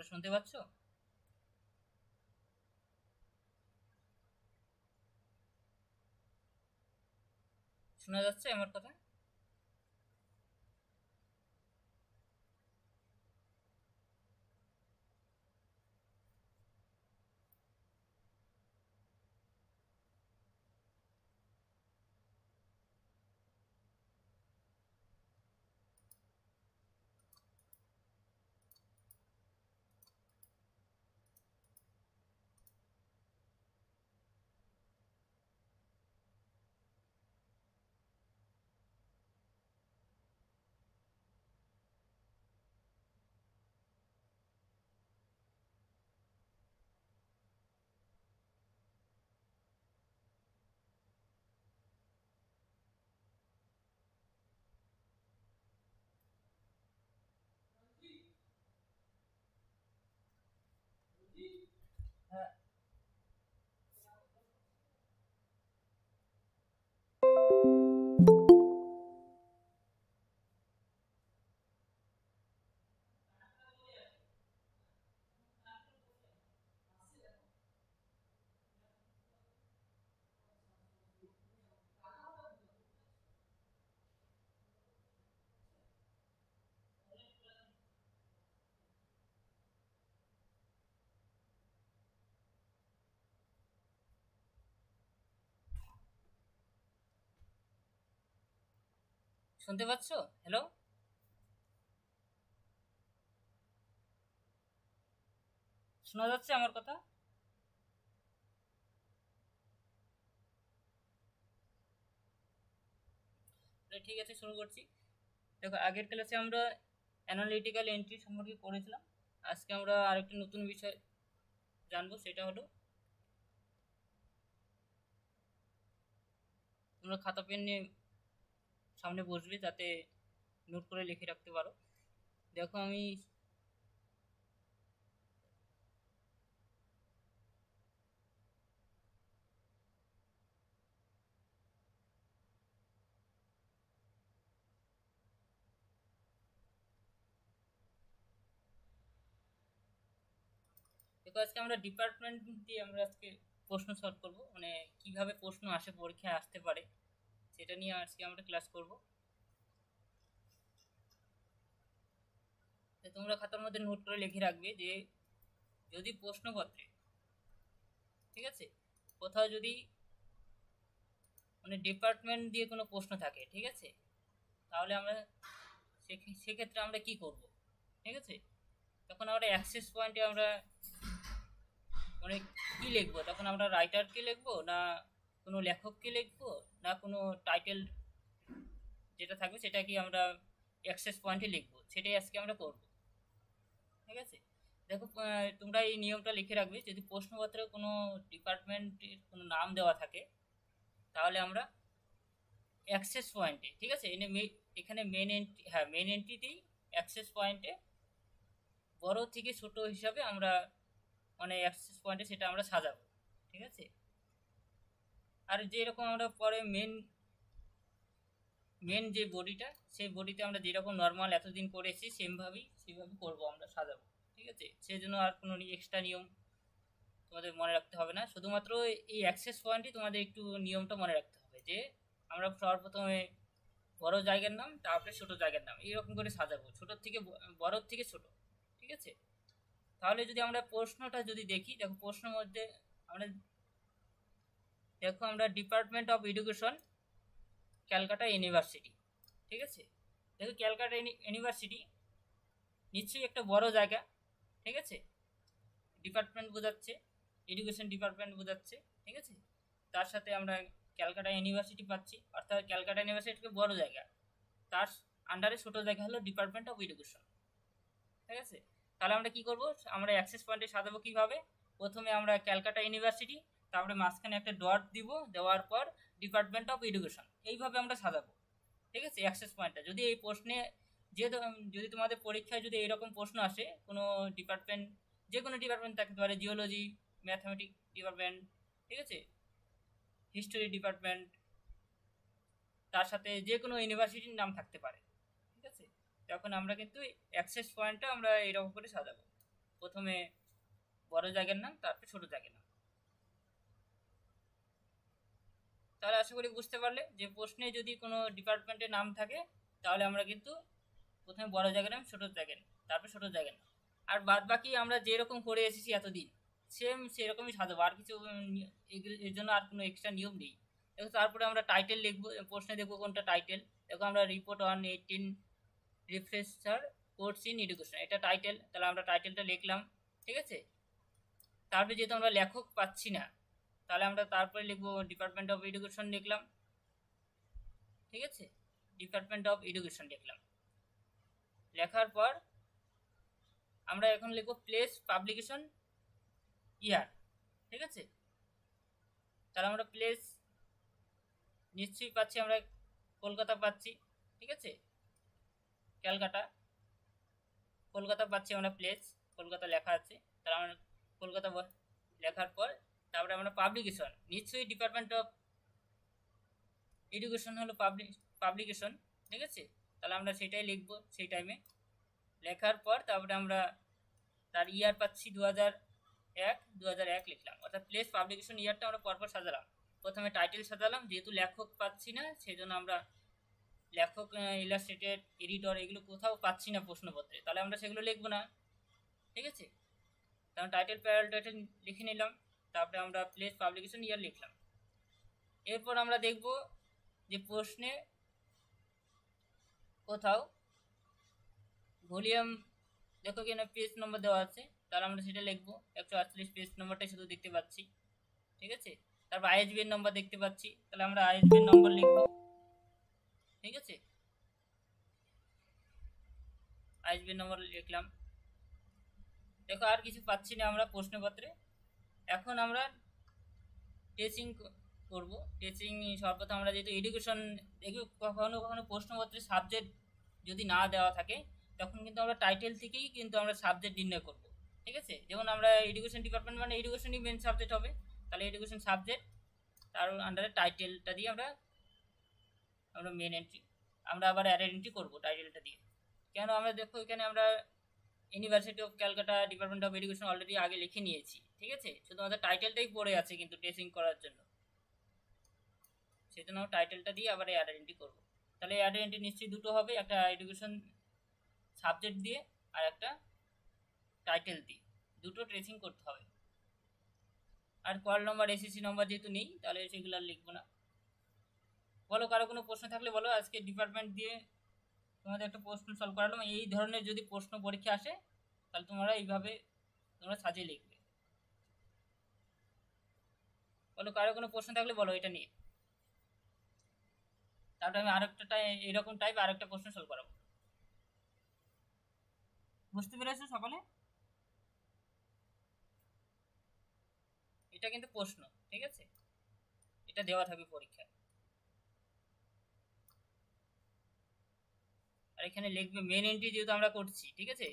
তোমরা শুনতে পাচ্ছ? শোনা যাচ্ছে আমার কথা? হ্যাঁ, শুনতে পাচ্ছ? হ্যালো, শোনা যাচ্ছে আমার কথা? তাহলে ঠিক আছে, শুরু করছি। দেখো, আগের ক্লাসে আমরা অ্যানালিটিক্যাল এন্ট্রি সম্পর্কে পড়েছিলাম। আজকে আমরা আরেকটি নতুন বিষয় জানবো, সেটা হলো তোমরা খাতা পেন নিয়ে সামনে বসবে, যাতে নোট করে লিখে রাখতে পারো। দেখো, আমি দেখো, আজকে আমরা ডিপার্টমেন্ট দিয়ে আমরা আজকে প্রশ্ন সলভ করব, মানে কিভাবে প্রশ্ন আসে, পরীক্ষায় আসতে পারে, সেটা নিয়ে আজকে আমরা ক্লাস করব। তো তোমরা খাতার মধ্যে নোট করে লিখে রাখবে যে যদি প্রশ্নপত্রে, ঠিক আছে, কোথাও যদি মানে ডিপার্টমেন্ট দিয়ে কোনো প্রশ্ন থাকে, ঠিক আছে, তাহলে আমরা সেক্ষেত্রে আমরা কি করব, ঠিক আছে। তখন আমরা অ্যাক্সেস পয়েন্টে আমরা মানে কি লিখবো, তখন আমরা রাইটারকে লিখবো না কোনো লেখককে লিখবো, না কোনো টাইটেল যেটা থাকবে সেটা কি আমরা অ্যাক্সেস পয়েন্টে লিখবো, সেটাই আজকে আমরা করব, ঠিক আছে। দেখো, তোমরা এই নিয়মটা লিখে রাখবে, যদি প্রশ্নপত্রে কোনো ডিপার্টমেন্টের কোনো নাম দেওয়া থাকে, তাহলে আমরা অ্যাক্সেস পয়েন্টে, ঠিক আছে, এখানে মেন এন্ট্রি, হ্যাঁ মেন এন্ট্রিতেই অ্যাক্সেস পয়েন্টে বড় থেকে ছোট হিসাবে আমরা মানে অ্যাক্সেস পয়েন্টে সেটা আমরা সাজাবো, ঠিক আছে। আর যেরকম আমরা পরে মেন মেন যে বডিটা, সেই বডিতে আমরা যেরকম নর্মাল এতদিন করেছি সেভাবেই করবো, আমরা সাজাবো, ঠিক আছে। সেই জন্য আর কোনো এক্সট্রা নিয়ম তোমাদের মনে রাখতে হবে না, শুধুমাত্র এই অ্যাক্সেস পয়েন্টই তোমাদের একটু নিয়মটা মনে রাখতে হবে, যে আমরা সর্বপ্রথমে বড় জায়গার নাম, তারপরে ছোট জায়গার নাম, এইরকম করে সাজাবো, ছোটোর থেকে বড়োর থেকে ছোট, ঠিক আছে। তাহলে যদি আমরা প্রশ্নটা যদি দেখি, দেখো প্রশ্নের মধ্যে আমরা দেখো আমরা department of education, Calcutta university, ঠিক আছে। দেখো, ক্যালকাটা ইউনিভার্সিটি নিশ্চয়ই একটা বড় জায়গা, ঠিক আছে, ডিপার্টমেন্ট বোঝাচ্ছে, এডুকেশন ডিপার্টমেন্ট বোঝাচ্ছে, ঠিক আছে। তার সাথে আমরা ক্যালকাটা ইউনিভার্সিটি পাচ্ছি, অর্থাৎ ক্যালকাটা ইউনিভার্সিটি বড় জায়গা, তার আন্ডারে ছোট জায়গা হলো ডিপার্টমেন্ট অফ এডুকেশন, ঠিক আছে। তাহলে আমরা কি করব, আমরা অ্যাক্সেস পয়েন্টে সাজাবো কিভাবে, প্রথমে আমরা ক্যালকাটা ইউনিভার্সিটি, তারপরে মাঝখানে একটা ডট দিব, দেওয়ার পর ডিপার্টমেন্ট অফ এডুকেশন, এইভাবে আমরা সাজাবো, ঠিক আছে। অ্যাক্সেস পয়েন্টটা যদি এই প্রশ্নে, যে যদি তোমাদের পরীক্ষায় যদি এরকম প্রশ্ন আসে, কোনো ডিপার্টমেন্ট, যে কোনো ডিপার্টমেন্ট থাকতে পারে, জিওলজি, ম্যাথামেটিক্স ডিপার্টমেন্ট, ঠিক আছে, হিস্টোরি ডিপার্টমেন্ট, তার সাথে যে কোনো ইউনিভার্সিটির নাম থাকতে পারে, ঠিক আছে। তখন আমরা কিন্তু অ্যাক্সেস পয়েন্টটা আমরা এরকম করে সাজাবো। প্রথমে বড় জায়গার নাম, তারপর ছোট জায়গার নাম। তাহলে আশা করি বুঝতে পারলে যে প্রশ্নে যদি কোনো ডিপার্টমেন্টের নাম থাকে তাহলে আমরা কিন্তু প্রথমে বড় জায়গার নাম, ছোট জায়গার নাম, তারপর ছোট জায়গার নাম। আর বাদ বাকি আমরা যেরকম করে এসেছি এতদিন সেম সেরকমই সাজাবো, আর কিছু এর জন্য আর কোনো এক্সট্রা নিয়ম নেই। দেখো তারপরে আমরা টাইটেল লিখবো, প্রশ্নে দেখবো কোনটা টাইটেল। দেখো আমরা report 118 refresher course in education, এটা টাইটেল, তাহলে আমরা টাইটেলটা লিখলাম। ঠিক আছে, তারপরে যেহেতু আমরা লেখক পাচ্ছি না তাহলে আমরা তারপরে লিখবো ডিপার্টমেন্ট অফ এডুকেশন লিখলাম। ঠিক আছে, ডিপার্টমেন্ট অফ এডুকেশন লিখলাম। লেখার পর আমরা এখন লিখবো প্লেস পাবলিকেশন ইয়ার। ঠিক আছে, তাহলে আমরা প্লেস নিশ্চয়ই পাচ্ছি, আমরা কলকাতা পাচ্ছি। ঠিক আছে, ক্যালকাটা, কলকাতা পাচ্ছি আমরা, প্লেস কলকাতা লেখা আছে, তাহলে আমরা কলকাতা লেখার পর তারপরে আমরা পাবলিকেশন, নিশ্চয়ই ডিপার্টমেন্ট অফ এডুকেশন হলো পাবলিকেশন। ঠিক আছে, তাহলে আমরা সেটাই লিখবো সেই টাইমে। লেখার পর তারপরে আমরা তার ইয়ার পাচ্ছি 2001 লিখলাম, অর্থাৎ প্লেস পাবলিকেশন ইয়ারটা আমরা পরপর সাজালাম। প্রথমে টাইটেল সাজালাম, যেহেতু লেখক পাচ্ছি না সেই জন্য আমরা লেখক, ইলাস্ট্রেটেড, এডিটর এগুলো কোথাও পাচ্ছি না প্রশ্নপত্রে, তাহলে আমরা সেগুলো লিখবো না। ঠিক আছে, তাহলে টাইটেল প্যারাল টাইটেল লিখে নিলাম, তারপরে আমরা প্লেস পাবলিকেশন ইয়ার লিখলাম। এরপর আমরা দেখব যে প্রশ্নে কোথাও ভলিউম, দেখো কিনা পেজ নম্বর দেওয়া আছে, তাহলে আমরা সেটা লিখবো। 148 পেজ নম্বরটাই শুধু দেখতে পাচ্ছি। ঠিক আছে, তারপর আইএসবিএন নম্বর দেখতে পাচ্ছি, তাহলে আমরা আইএসবিএন নম্বর লিখবো। ঠিক আছে, আইএসবিএন নম্বর লিখলাম। দেখো আর কিছু পাচ্ছি না আমরা প্রশ্নপত্রে। এখন আমরা টেচিং করব। টেচিং সর্বপ্রথম আমরা যেহেতু এডুকেশন, দেখি কখনো কখনো প্রশ্নপত্রে সাবজেক্ট যদি না দেওয়া থাকে তখন কিন্তু আমরা টাইটেল থেকেই কিন্তু আমরা সাবজেক্ট নির্ণয় করব। ঠিক আছে, যেমন আমরা এডুকেশন ডিপার্টমেন্ট মানে এডুকেশনই মেন সাবজেক্ট হবে, তাহলে এডুকেশন সাবজেক্ট, তার আন্ডারে টাইটেলটা দিয়ে আমরা মেন এন্ট্রি, আমরা আবার অ্যাড এন্ট্রি করবো টাইটেলটা দিয়ে। কেন, আমরা দেখো এখানে আমরা university of Calcutta department of education already আগে লিখে নিয়েছি। ঠিক আছে, শুধুমাত্র টাইটেলটাই পড়ে আছে কিন্তু টেচিং করার জন্য, সেই জন্য টাইটেলটা দিয়ে আবার অ্যাড এন্ট্রি করবো। তাহলে অ্যাড এন্ট্রি নিশ্চয়ই দুটো হবে, একটা এডুকেশন সাবজেক্ট দিয়ে আর একটা টাইটেল দিয়ে, দুটো ট্রেসিং করতে হবে। আর কল নম্বর, এসএসসি নম্বর যেহেতু নেই তাহলে সেগুলো আর লিখবো না। বলো কারো কোনো প্রশ্ন থাকলে বলো। আজকে ডিপার্টমেন্ট দিয়ে তোমাদের একটা প্রশ্ন সলভ করালাম। এই ধরনের যদি প্রশ্ন পরীক্ষা আসে তাহলে তোমরা এইভাবে তোমরা সাজিয়ে লিখবে। বলো কারো কোনো প্রশ্ন থাকলে বলো এটা নিয়ে, তারপরে আমি আরেকটা এরকম টাইপ আরেকটা প্রশ্ন সলভ করাবো। বুঝতে পেরেছো সকলে? এটা কিন্তু প্রশ্ন, ঠিক আছে, এটা দেওয়া থাকবে পরীক্ষায়। আর এখানে লিখবে মেন এন্ট্রি যেহেতু আমরা করছি। ঠিক আছে,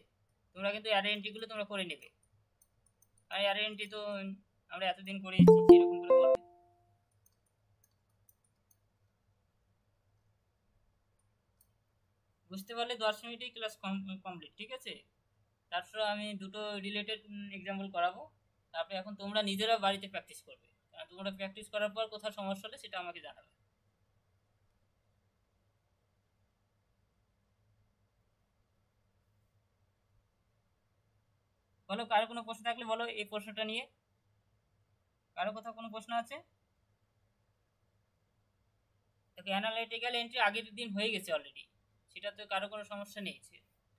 তোমরা কিন্তু অ্যারে এন্ট্রিগুলো তোমরা করে নেবে, আর অ্যারে এন্ট্রি তো আমরা এতদিন করেছি সেরকম করে করবে। বুঝতে পারলে 10 মিনিটেই ক্লাস কমপ্লিট। ঠিক আছে, তারপর আমি দুটো রিলেটেড এক্সাম্পল করাবো, তারপরে এখন তোমরা নিজেরা বাড়িতে প্র্যাকটিস করবে। তোমরা প্র্যাকটিস করার পর কোথাও সমস্যা হলে সেটা আমাকে জানাবে। বলো কারো কোনো প্রশ্ন থাকলে বলো এই প্রশ্নটা নিয়ে। কারো কোথাও কোনো প্রশ্ন আছে? দেখো অ্যানালিটিক্যাল এন্ট্রি আগের দিন হয়ে গেছে অলরেডি, সেটা তো কারো কোনো সমস্যা নেই।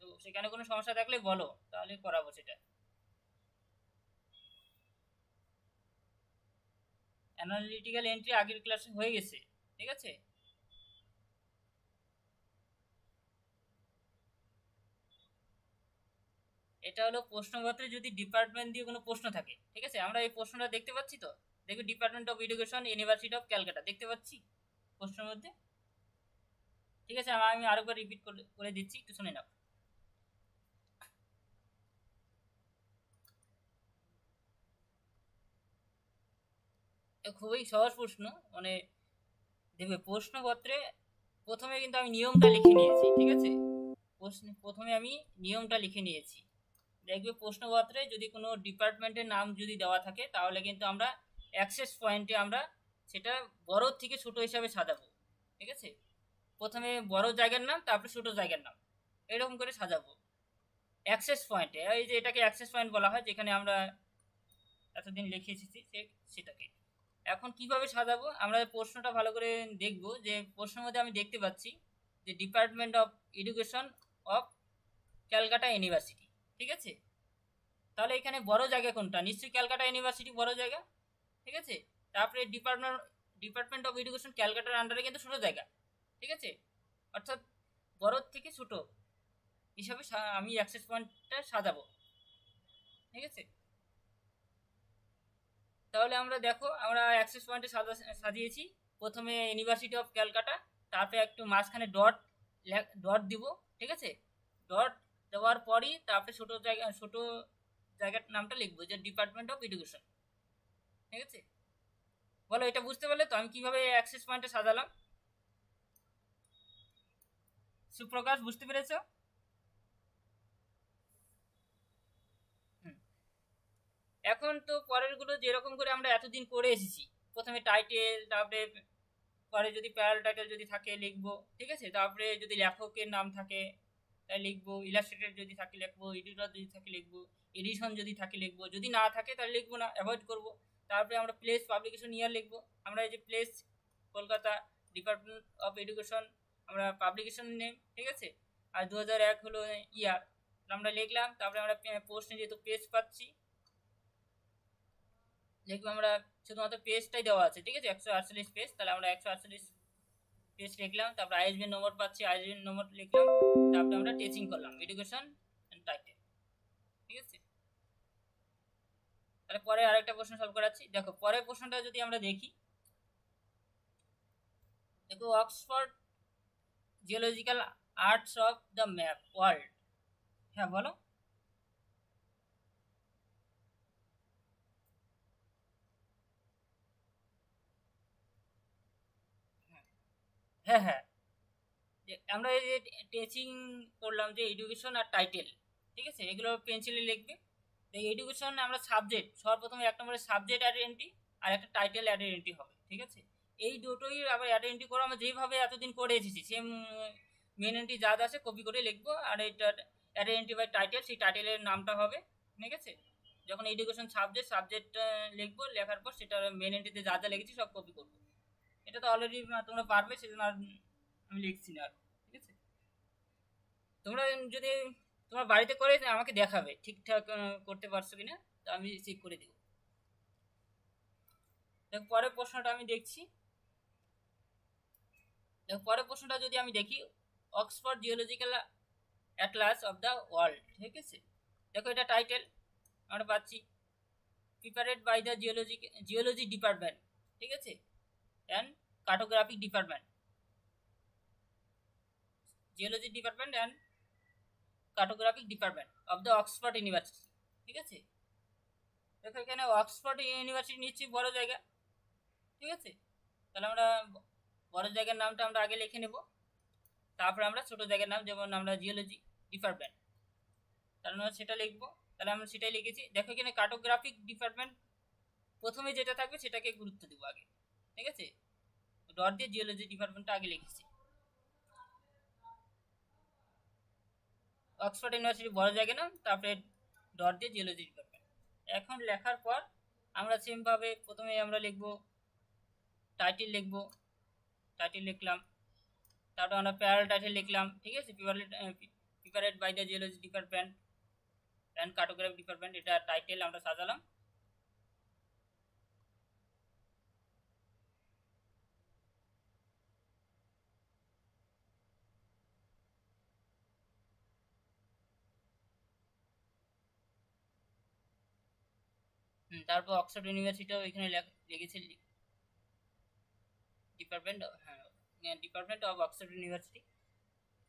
তো সেখানে কোনো সমস্যা থাকলে বলো, তাহলে করাবো সেটা। অ্যানালিটিক্যাল এন্ট্রি আগের ক্লাসে হয়ে গেছে। ঠিক আছে, এটা হলো প্রশ্নপত্রে যদি ডিপার্টমেন্ট দিয়ে কোনো প্রশ্ন থাকে। ঠিক আছে, আমরা এই প্রশ্নটা দেখতে পাচ্ছি তো, দেখো department of education, university of Calcutta দেখতে পাচ্ছি প্রশ্নের মধ্যে। ঠিক আছে, আমি আরেকবার রিপিট করে দিচ্ছি, একটু শুনে নাও। খুবই সহজ প্রশ্ন, মানে দেখবে প্রশ্নপত্রে প্রথমে কিন্তু আমি নিয়মটা লিখে নিয়েছি। ঠিক আছে, প্রথমে আমি নিয়মটা লিখে নিয়েছি। দেখবে প্রশ্নপত্রে যদি কোনো ডিপার্টমেন্টের নাম যদি দেওয়া থাকে তাহলে কিন্তু আমরা অ্যাক্সেস পয়েন্টে আমরা সেটা বড় থেকে ছোট হিসাবে সাজাবো। ঠিক আছে, প্রথমে বড় জায়গার নাম, তারপরে ছোট জায়গার নাম, এরকম করে সাজাবো অ্যাক্সেস পয়েন্টে। এই যে এটাকে অ্যাক্সেস পয়েন্ট বলা হয়, যেখানে আমরা এতদিন লিখে এসেছি সেটাকে। এখন কিভাবে সাজাবো, আমরা প্রশ্নটা ভালো করে দেখব। যে প্রশ্নের মধ্যে আমি দেখতে পাচ্ছি যে department of education of Calcutta university. ঠিক আছে, তাহলে এখানে বড় জায়গা কোনটা? নিশ্চয়ই ক্যালকাটা ইউনিভার্সিটি বড় জায়গা। ঠিক আছে, তারপরে ডিপার্টমেন্ট অফ এডুকেশন ক্যালকাটার আন্ডারে কিন্তু ছোট জায়গা। ঠিক আছে, অর্থাৎ বড় থেকে ছোট হিসাবে আমি অ্যাক্সেস পয়েন্টটা সাজাবো। ঠিক আছে, তাহলে আমরা দেখো আমরা অ্যাক্সেস পয়েন্টে সাজিয়েছি। প্রথমে ইউনিভার্সিটি অফ ক্যালকাটা, তারপরে একটু মাঝখানে ডট ডট দিব। ঠিক আছে, ডট দেওয়ার পরই তারপরে ছোট জায়গার নামটা লিখবো, যে ডিপার্টমেন্ট অফ এডুকেশন। ঠিক আছে, বলো এটা বুঝতে পারলে তো আমি কিভাবে অ্যাক্সেস পয়েন্টে সাজালাম? সুপ্রকাশ, বুঝতে পেরেছো? এখন তো পরের গুলো যেরকম করে আমরা এতদিন করে এসেছি, প্রথমে টাইটেল, তারপরে পরে যদি প্যারাল টাইটেল যদি থাকে লিখবো। ঠিক আছে, তারপরে যদি লেখকের নাম থাকে তাই লিখবো, ইলাস্ট্রেটর যদি থাকে লিখবো, এডিটর যদি থাকে লিখবো, এডিশন যদি থাকে লিখবো, যদি না থাকে তাহলে লিখবো না, অ্যাভয়েড করবো। তারপরে আমরা প্লেস, পাবলিকেশন ইয়ার লিখবো। আমরা এই যে place Kolkata, department of education আমরা পাবলিকেশন নেম। ঠিক আছে, আর 2001 হলো ইয়ার, আমরা লিখলাম। তারপরে আমরা পোস্টে যেহেতু পেজ পাচ্ছি লিখবো আমরা, শুধুমাত্র পেজটাই দেওয়া আছে। ঠিক আছে, 148 পেজ, তাহলে আমরা 148 পেজ লিখলাম। তারপরে আইএসবিএন নম্বর পাচ্ছি, আইএসবিএন নম্বর লিখলাম। তারপরে আমরা টেচিং করলাম এডুকেশন এন্ড টাইটেল। ঠিক আছে, তাহলে পরে আরেকটা প্রশ্ন সলভ করাচ্ছি। দেখো পরের প্রশ্নটা যদি আমরা দেখি, দেখো Oxford geological arts of the map world. হ্যাঁ বলো। হ্যাঁ হ্যাঁ, আমরা এই যে টেচিং করলাম যে এডুকেশন আর টাইটেল। ঠিক আছে, এগুলো পেন্সিলে লিখবে। এডুকেশন আমরা সাবজেক্ট, সর্বপ্রথমে এক নম্বরে সাবজেক্ট আইডেন্টি আর একটা টাইটেল আইডেন্টি হবে। ঠিক আছে, এই দুটোই আবার আইডেন্টি করে আমরা যেভাবে এতদিন করে এসেছি সেম মেন এন্ট্রি যা যা আছে কপি করে লিখবো। আর এটা আইডেন্টি বাই টাইটেল, সেই টাইটেলের নামটা হবে। ঠিক আছে, যখন এডুকেশন সাবজেক্ট লিখবো, লেখার পর সেটা মেন এন্ট্রিতে যা যা লিখেছি সব কপি করবো। এটা তো অলরেডি তোমরা পারবে, সেজন্য আর আমি লিখছি না। ঠিক আছে, তোমরা যদি তোমার বাড়িতে করে আমাকে দেখাবে ঠিকঠাক করতে পারছো কিনা, তো আমি চেক করে দেবো। দেখো পরের প্রশ্নটা আমি দেখছি। দেখো পরের প্রশ্নটা যদি আমি দেখি, Oxford geological atlas of the world. ঠিক আছে, দেখো এটা টাইটেল আমরা পাচ্ছি, prepared by the geology department. ঠিক আছে, and cartographic department, geology department and cartographic department of the Oxford University. ঠিক আছে, দেখো এখানে অক্সফোর্ড ইউনিভার্সিটি নিচ্ছি বড় জায়গা। ঠিক আছে, তাহলে আমরা বড় জায়গার নামটা আমরা আগে লিখে নেব। তারপর আমরা ছোট জায়গার নাম, যেমন আমরা জিওলজি ডিপার্টমেন্ট, তাহলে আমরা সেটা লিখবো। তাহলে আমরা সেটাই লিখেছি। দেখো এখানে কার্টোগ্রাফিক ডিপার্টমেন্ট প্রথমে যেটা থাকবে সেটাকে গুরুত্ব দেবো আগে। ঠিক আছে, ডট দিয়ে জিওলজি ডিপার্টমেন্টটা আগে লিখেছি। অক্সফোর্ড ইউনিভার্সিটি বড় জায়গা নাম, তারপরে ডট দিয়ে জিওলজি ডিপার্টমেন্ট। এখন লেখার পর আমরা সেমভাবে প্রথমে আমরা লিখবো টাইটেল, লিখবো টাইটেল লিখলাম। তারপর আমরা প্যারাল টাইটেল লিখলাম। ঠিক আছে, prepared by the geology department and cartography department, এটা টাইটেল আমরা সাজালাম। তারপর অক্সফোর্ড ইউনিভার্সিটিও এখানে লিখেছে, ডিপার্টমেন্ট, হ্যাঁ ডিপার্টমেন্ট অফ অক্সফোর্ড ইউনিভার্সিটি।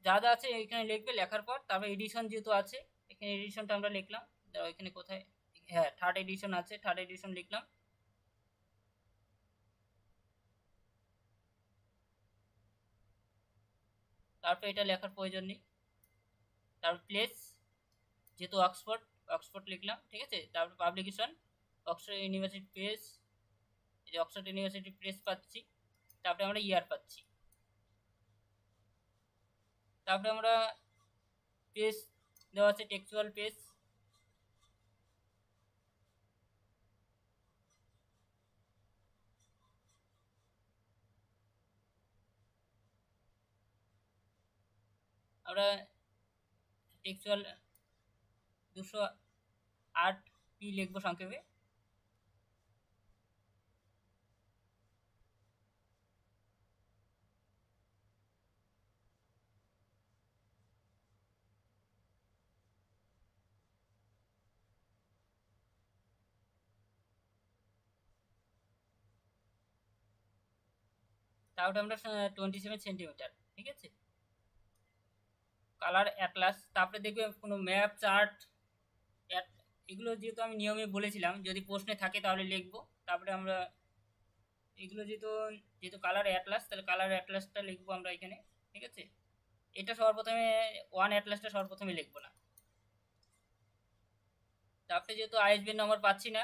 যা যা আছে এখানে লিখবে। লেখার পর তারপর এডিশন যেহেতু আছে, এখানে এডিশনটা আমরা লিখলাম। এখানে কোথায়, হ্যাঁ থার্ড এডিশন আছে, থার্ড এডিশন লিখলাম। তারপর এটা লেখার প্রয়োজন নেই। তারপর প্লেস, যেহেতু অক্সফোর্ড অক্সফোর্ড লিখলাম, ঠিক আছে। তারপর পাবলিকেশন অক্সফোর্ড ইউনিভার্সিটি প্রেস, এই যে অক্সফোর্ড ইউনিভার্সিটি প্রেস পাচ্ছি। তারপরে আমরা ইয়ার পাচ্ছি। তারপরে আমরা পেজ দেওয়া আছে টেক্সচুয়াল পেজ, আমরা টেক্সচুয়াল 208 পি লিখবো সংক্ষেপে। তারপরে আমরা 27 সেন্টিমিটার, ঠিক আছে। কালার অ্যাটলাস, তারপরে দেখবে কোনো ম্যাপ চার্ট এগুলো যেহেতু আমি নিয়মে বলেছিলাম যদি প্রশ্নে থাকে তাহলে লিখবো। তারপরে আমরা এগুলো যেহেতু যেহেতু কালার অ্যাটলাস, তাহলে কালার অ্যাটলাসটা লিখবো আমরা এখানে, ঠিক আছে। এটা সবার প্রথমে ওয়ান অ্যাটলাসটা সবার প্রথমে লিখবো না। তারপরে যেহেতু আইএসবিএন নম্বর পাচ্ছি না,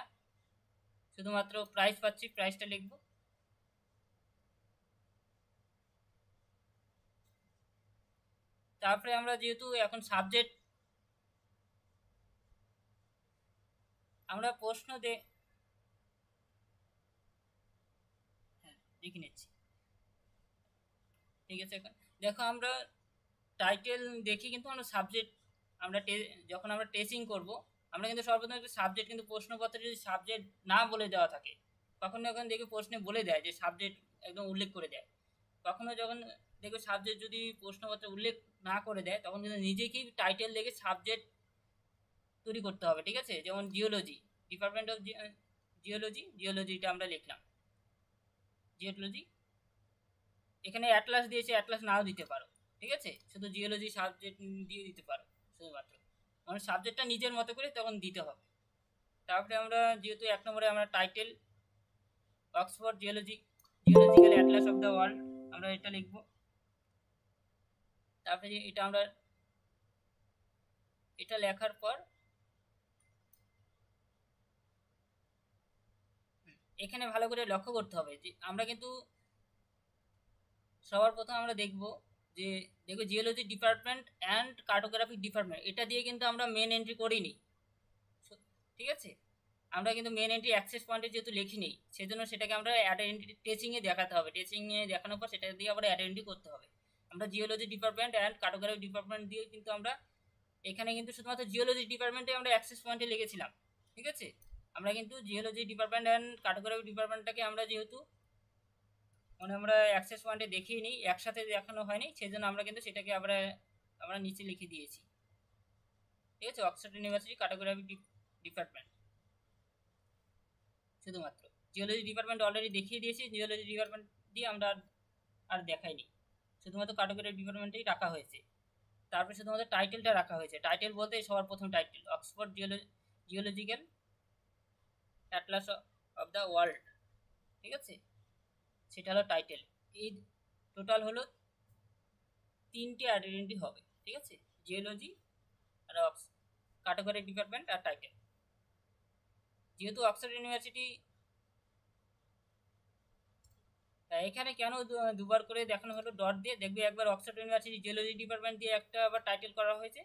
শুধুমাত্র প্রাইস পাচ্ছি, প্রাইসটা লিখবো। তারপরে আমরা যেহেতু এখন সাবজেক্ট, আমরা প্রশ্ন দেখে নিচ্ছি, ঠিক আছে। এখন দেখো আমরা টাইটেল দেখি কিন্তু আমরা সাবজেক্ট, আমরা যখন আমরা টেস্টিং করব আমরা কিন্তু সর্বপ্রথম একটা সাবজেক্ট, কিন্তু প্রশ্নপত্রে যদি সাবজেক্ট না বলে দেওয়া থাকে, কখনো যখন দেখি প্রশ্নে বলে দেয় যে সাবজেক্ট একদম উল্লেখ করে দেয়, কখনো যখন দেখবে সাবজেক্ট যদি প্রশ্নপত্রে উল্লেখ না করে দেয় তখন কিন্তু নিজেকেই টাইটেল দেখে সাবজেক্ট তৈরি করতে হবে, ঠিক আছে। যেমন জিওলজি, ডিপার্টমেন্ট অফ জিওলজি, জিওলজিটা আমরা লিখলাম জিওলজি। এখানে অ্যাটলাস দিয়েছে, অ্যাটলাস নাও দিতে পারো, ঠিক আছে। শুধু জিওলজি সাবজেক্ট দিয়ে দিতে পারো শুধুমাত্র, মানে সাবজেক্টটা নিজের মতো করে তখন দিতে হবে। তারপরে আমরা যেহেতু 1 নম্বরে আমরা title Oxford geological atlas of the world আমরা এটা লিখব। তারপরে এটা আমরা এটা লেখার পর এখানে ভালো করে লক্ষ্য করতে হবে যে আমরা কিন্তু সবার প্রথম আমরা দেখবো geology department and cartographic department, এটা দিয়ে কিন্তু আমরা মেন এন্ট্রি করিনি, ঠিক আছে। আমরা কিন্তু মেন এন্ট্রি অ্যাক্সেস পয়েন্টে যেহেতু লিখিনি, সেজন্য সেটাকে আমরা টেচিংয়ে দেখাতে হবে। টেচিংয়ে দেখানোর পর সেটা দিয়ে আবার অ্যাডেন্টি করতে হবে। আমরা geology department and cartography department দিয়ে কিন্তু আমরা এখানে কিন্তু শুধুমাত্র জিওলজি ডিপার্টমেন্টে আমরা অ্যাক্সেস পয়েন্টে লিখেছিলাম, ঠিক আছে। আমরা কিন্তু জিওলজি ডিপার্টমেন্ট অ্যান্ড কার্টোগ্রাফি ডিপার্টমেন্টটাকে আমরা যেহেতু মানে আমরা অ্যাক্সেস পয়েন্টে দেখিয়ে নিই, একসাথে দেখানো হয়নি, সেজন্য আমরা কিন্তু সেটাকে আমরা নিচে লিখে দিয়েছি, ঠিক আছে। অক্সফোর্ড ইউনিভার্সিটি কার্টোগ্রাফি ডিপার্টমেন্ট, শুধুমাত্র জিওলজি ডিপার্টমেন্ট অলরেডি দেখিয়ে দিয়েছি, জিওলজি ডিপার্টমেন্ট দিয়ে আমরা আর দেখাইনি, শুধুমাত্র কার্টোগ্রাফি ডিপার্টমেন্টেই রাখা হয়েছে। তারপরে শুধুমাত্র টাইটেলটা রাখা হয়েছে। টাইটেল বলতে সবার প্রথম title Oxford geological atlas of the world, ঠিক আছে, সেটা হলো টাইটেল। এই টোটাল হলো 3টে আইডেন্টি হবে, ঠিক আছে। জিওলজি আর কার্টোগ্রাফি ডিপার্টমেন্ট আর টাইটেল। যেহেতু অক্সফোর্ড ইউনিভার্সিটি, এখানে কেন দুবার করে দেখানো হলো ডট দিয়ে, দেখবে একবার অক্সফোর্ড ইউনিভার্সিটি জিওলজি ডিপার্টমেন্ট দিয়ে একটা আবার টাইটেল করা হয়েছে,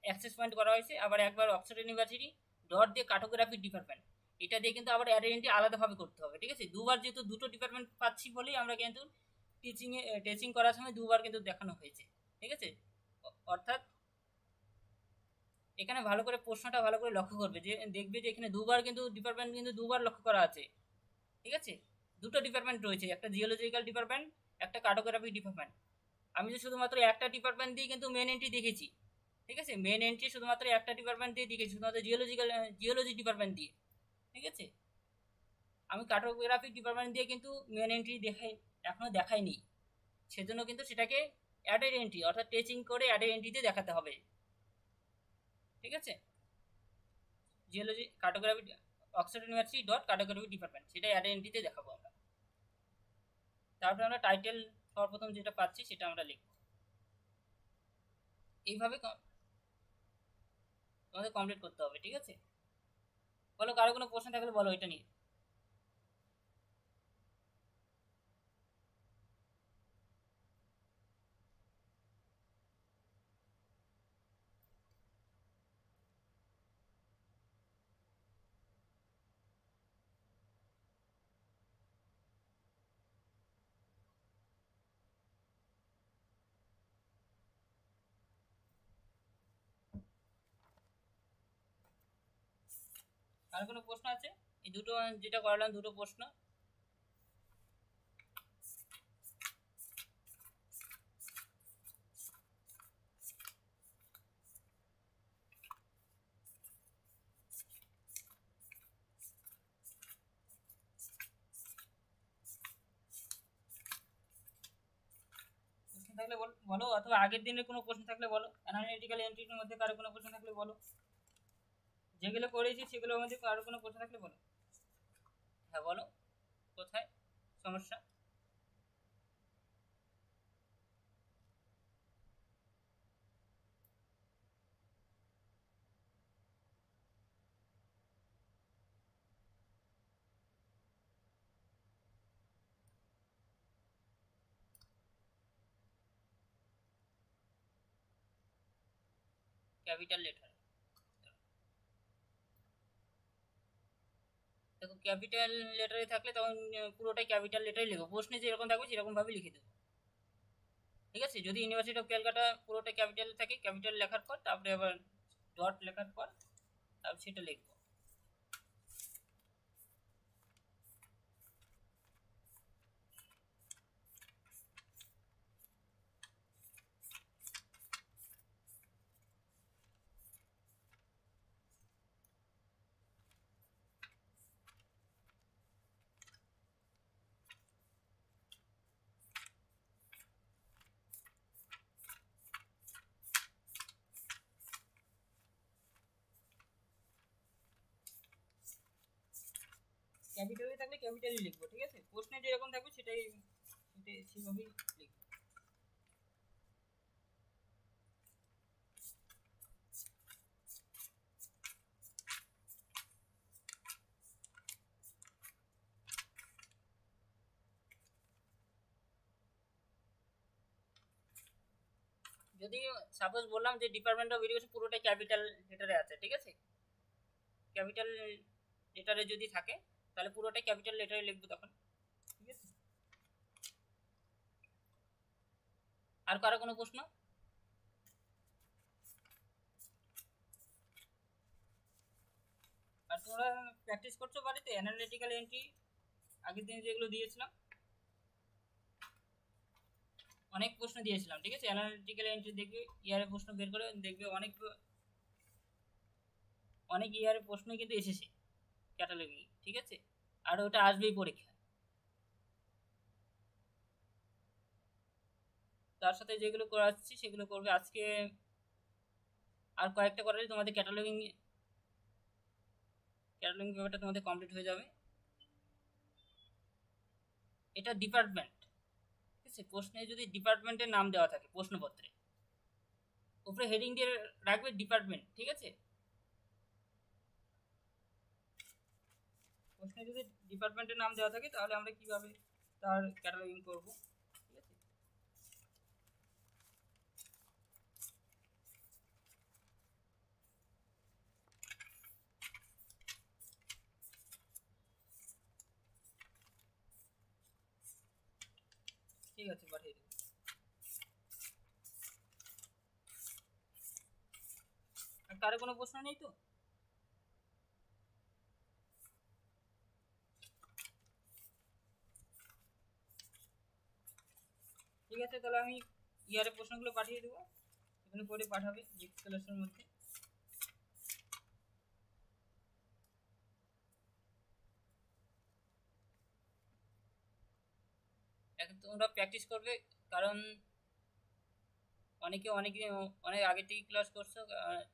অ্যাক্সেস পয়েন্ট করা হয়েছে, আবার একবার অক্সফোর্ড ইউনিভার্সিটি ডট দিয়ে কার্টোগ্রাফি ডিপার্টমেন্ট, এটা দিয়ে কিন্তু আবার আইডেন্টি আলাদাভাবে করতে হবে, ঠিক আছে। দুবার যেহেতু দুটো ডিপার্টমেন্ট পাচ্ছি বলেই আমরা কিন্তু টিচিং করার সময় দুবার কিন্তু দেখানো হয়েছে, ঠিক আছে। অর্থাৎ এখানে ভালো করে প্রশ্নটা ভালো করে লক্ষ্য করবে, যে দেখবে যে এখানে দুবার কিন্তু ডিপার্টমেন্ট কিন্তু দুবার লক্ষ্য করা আছে, ঠিক আছে। দুটো ডিপার্টমেন্ট রয়েছে, একটা জিওলজিক্যাল ডিপার্টমেন্ট, একটা কার্টোগ্রাফিক ডিপার্টমেন্ট। আমি যে শুধুমাত্র একটা ডিপার্টমেন্ট দিয়ে কিন্তু মেন এন্ট্রি দেখেছি, ঠিক আছে। মেন এন্ট্রি শুধুমাত্র একটা ডিপার্টমেন্ট দিয়ে দেখেছি, শুধুমাত্র জিওলজি ডিপার্টমেন্ট দিয়ে, ঠিক আছে। আমি কার্টোগ্রাফিক ডিপার্টমেন্ট দিয়ে কিন্তু মেন এন্ট্রি এখনো দেখাইনি, সেজন্য কিন্তু সেটাকে অ্যাডেড এন্ট্রি অর্থাৎ টেচিং করে অ্যাডেড এন্ট্রিতে দেখাতে হবে, ঠিক আছে। Geology cartography Oxford university dot cartography department, সেটা অ্যাডেড এন্ট্রিতে দেখাবো আমরা। তারপরে আমরা টাইটেল সর্বপ্রথম যেটা পাচ্ছি সেটা আমরা লিখব এইভাবে। তোমাদের কমপ্লিট করতে হবে, ঠিক আছে? বলো, কারো কোনো প্রশ্ন থাকলে বলো এটা নিয়ে। কারো কোনো প্রশ্ন আছে? এই দুটো যেটা করালাম, দুটো প্রশ্ন। প্রশ্ন থাকলে বলো, অথবা আগের দিনের কোনো প্রশ্ন থাকলে বলো। অ্যানালিটিক্যাল এন্ট্রির মধ্যে কারো কোনো প্রশ্ন থাকলে বলো, যেগুলো করেছি সেগুলোর মধ্যে কারো কোনো প্রশ্ন থাকলে বলো। হ্যাঁ বলো, কোথায় সমস্যা? ক্যাপিটাল লেটার, দেখো ক্যাপিটাল লেটারে থাকলে তখন পুরোটাই ক্যাপিটাল লেটারই লিখো, প্রশ্নে যেরকম থাকবে সেরকম ভাবে লিখে দেবো, ঠিক আছে? যদি ইউনিভার্সিটি অফ ক্যালকাটা পুরোটা ক্যাপিটাল থাকে, ক্যাপিটাল লেখার পর তারপরে আবার ডট লেখার পর তারপর সেটা লিখবো। ক্যাপিটালে থাকলে ক্যাপিটালই লিখবো, ঠিক আছে? প্রশ্নে যেরকম থাকবে সেটাই সেভাবেই লিখবো। যদি সাপোজ বললাম যে ডিপার্টমেন্ট অফ এডুকেশন পুরোটাই ক্যাপিটাল লেটারে আছে, ঠিক আছে? ক্যাপিটাল লেটারে যদি থাকে তাহলে পুরোটাই ক্যাপিটাল লেটারে লিখবো তখন, ঠিক আছে? আর কারো কোনো প্রশ্ন? আর তোমরা প্র্যাকটিস করছো বাড়িতে অ্যানালিটিক্যাল এন্ট্রি আগের দিনে যেগুলো দিয়েছিলাম? অনেক প্রশ্ন দিয়েছিলাম, ঠিক আছে? অ্যানালিটিক্যাল এন্ট্রি দেখবে, ইয়ারে প্রশ্ন বের করে দেখবে, অনেক অনেক ইয়ারে প্রশ্নই কিন্তু এসেছে ক্যাটালগি, ঠিক আছে? আর ওটা আসবেই পরীক্ষা। তার সাথে যেগুলো করাচ্ছি সেগুলো করবে আজকে, আর কয়েকটা করালে তোমাদের ক্যাটালগিং ক্যাটালগিং পেপারটা তোমাদের কমপ্লিট হয়ে যাবে। এটা ডিপার্টমেন্ট, ঠিক আছে? প্রশ্নে যদি ডিপার্টমেন্টের নাম দেওয়া থাকে প্রশ্নপত্রে, উপরে হেডিং দিয়ে রাখবে ডিপার্টমেন্ট, ঠিক আছে? প্রশ্নে যদি ডিপার্টমেন্টের নাম দেওয়া থাকে তাহলে আমরা কিভাবে তার ক্যাটালগিং করব, ঠিক আছে? ঠিক আছে, পাঠিয়ে দেবো। আর কারো কোনো প্রশ্ন নেই তো? ঠিক আছে, তাহলে আমি ইয়ারের প্রশ্নগুলো পাঠিয়ে দেবো, এখানে করে পাঠাবে জিক্স ক্লাসের মধ্যে। এখন তোমরা প্র্যাকটিস করবে, কারণ অনেকে অনেক অনেক আগে থেকে ক্লাস করছো,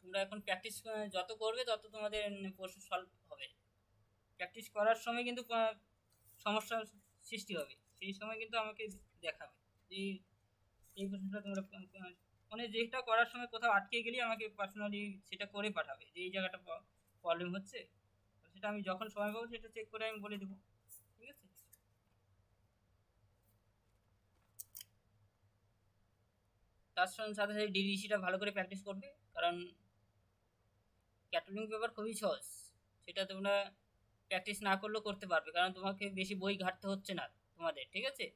তোমরা এখন প্র্যাকটিস যত করবে তত তোমাদের প্রশ্ন সলভ হবে। প্র্যাকটিস করার সময় কিন্তু সমস্যার সৃষ্টি হবে, সেই সময় কিন্তু আমাকে দেখাবে যে এই প্রশ্নটা তোমরা মানে যেটা করার সময় কোথাও আটকে গেলে আমাকে পার্সোনালি সেটা করে পাঠাবে যে এই জায়গাটা প্রবলেম হচ্ছে, তো সেটা আমি যখন সময় পাবো সেটা চেক করে আমি বলে দেবো। ঠিক আছে। তার সঙ্গে সাথে সাথে ডিডিসিটা ভালো করে প্র্যাকটিস করবে, কারণ ক্যাটালগিং পেপার খুবই সহজ, সেটা তোমরা প্র্যাকটিস না করলেও করতে পারবে, কারণ তোমাকে বেশি বই ঘাটতে হচ্ছে না তোমাদের। ঠিক আছে।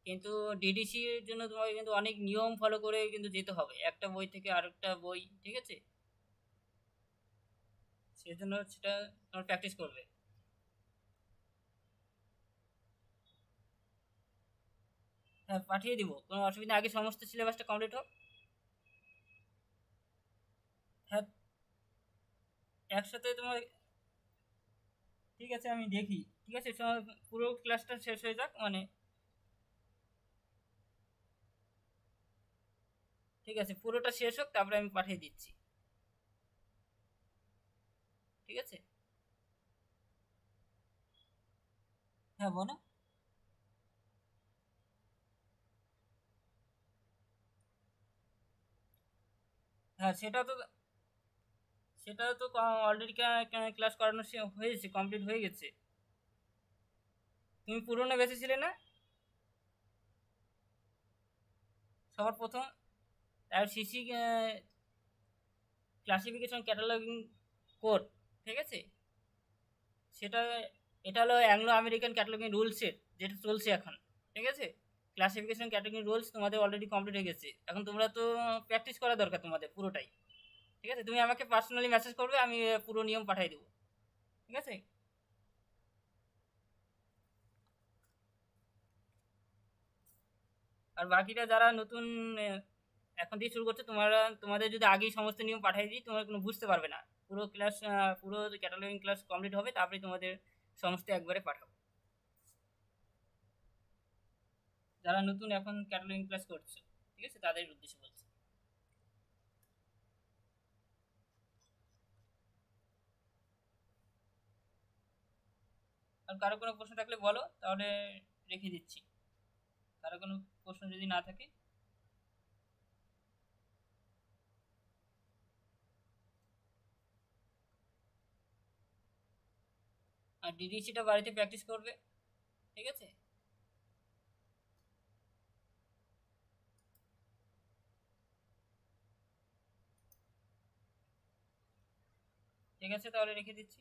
কিন্তু ডিডিসি এর জন্য তোমাকে কিন্তু অনেক নিয়ম ফলো করে কিন্তু যেতে হবে একটা বই থেকে আরেকটা বই। ঠিক আছে। সেজন্য সেটা তোমার প্র্যাকটিস করবে। হ্যাঁ, পাঠিয়ে দিব, কোনো অসুবিধা নেই। আগে সমস্ত সিলেবাসটা কমপ্লিট হোক। হ্যাঁ, একসাথে তোমার, ঠিক আছে আমি দেখি। ঠিক আছে, পুরো ক্লাসটা শেষ হয়ে যাক মানে, ঠিক আছে পুরোটা শেষ হোক তারপরে আমি পাঠিয়ে দিচ্ছি। ঠিক আছে। হ্যাঁ বলো। হ্যাঁ সেটা তো অলরেডি ক্লাস করানো হয়েছে, কমপ্লিট হয়ে গেছে। তুমি পুরোনো বেঁচে ছিলে না সবার প্রথম? আর সিসি ক্লাসিফিকেশন ক্যাটালগিং কোড। ঠিক আছে। সেটা, এটা হলো অ্যাংলো আমেরিকান ক্যাটালগিং রুলসের যেটা চলছে এখন। ঠিক আছে। ক্লাসিফিকেশন ক্যাটাগরি রুলস তোমাদের অলরেডি কমপ্লিট হয়ে গেছে, এখন তোমরা তো প্র্যাকটিস করা দরকার তোমাদের পুরোটাই। ঠিক আছে, তুমি আমাকে পার্সোনালি মেসেজ করবে, আমি পুরো নিয়ম পাঠিয়ে দেবো। ঠিক আছে। আর বাকিটা যারা নতুন আহ, এখন দিয়ে শুরু করছে, তোমাদের যদি আগেই সমস্ত নিয়ম পাঠিয়ে দিই তোমরা কোনো বুঝতে পারবে না। পুরো ক্লাস, পুরো ক্যাটালগিং ক্লাস কমপ্লিট হবে তারপরে তোমাদের সমস্ত একবারে পাঠাবো। যারা নতুন এখন ক্যাটালগিং ক্লাস করছে, ঠিক আছে, তাদের উদ্দেশ্যে বলছি। আর কারো কোনো প্রশ্ন থাকলে বলো, তাহলে রেখে দিচ্ছি। কারো কোনো প্রশ্ন যদি না থাকে। আর ডিডিসিটা বাড়িতে প্র্যাকটিস করবে। ঠিক আছে। ঠিক আছে, তাহলে রেখে দিচ্ছি।